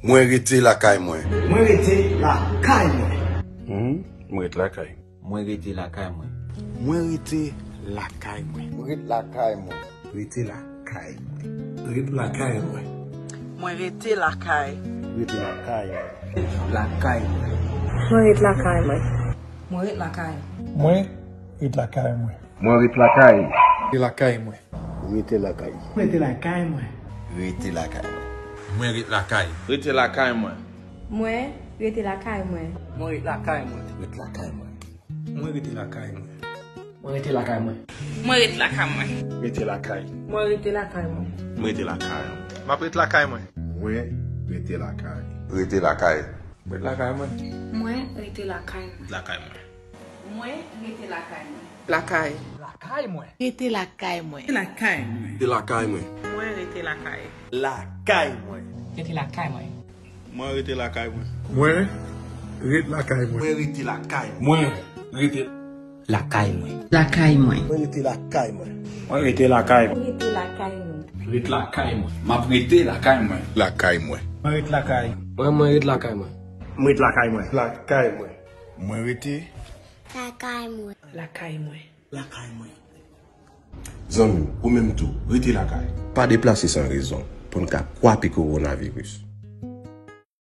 Moi rete la caille moi. Moi rete la caille moi. Moi rete la caille. Moi rete la caille moi. Moi rete la caille moi. Rete la caille moi. Rete la caille moi. Rete la caille moi. Moi rete la caille. Rete la caille. La caille moi. Moi rete la caille moi. Moi rete la caille. Moi rete la caille moi. Moi rete la caille. Rete la caille moi. Rete la caille. Rete la caille moi. Rete la caille. Moi rete la caille. Rete la caille moi. Moi rete la caille moi. Moi rete la caille moi. Rete la caille moi. Moi rete la caille moi. Moi rete la caille moi. Moi rete la caille moi. Rete la caille. Moi rete la caille moi. Moi rete la caille. Ma rete la caille moi. Moi rete la caille. Rete la caille. Rete la caille moi. Moi rete la caille moi. La caille moi. Moi rete la caille moi. La caille. La caille moi. Rete la caille moi. La caille. Rete la caille moi. Moi rete la caille. La caille moi. Rete la caille moi. Moi rete la caille moi. Moi rete la caille moi. Moi rete la caille. Moi rete La caille moi. La caille moi. Moi rete la caille moi. Moi rete la caille. Rete la caille moi. Rete la caille moi. Ma rete la caille moi. La caille moi. Moi rete la caille. Moi rete la caille moi. Moi rete la caille moi. La caille moi. Moi rete La caille moi. La caille moi. La caille moi. Zami, ou même tout, rete la caille. pas déplacer sans raison pour ne pas croire coronavirus.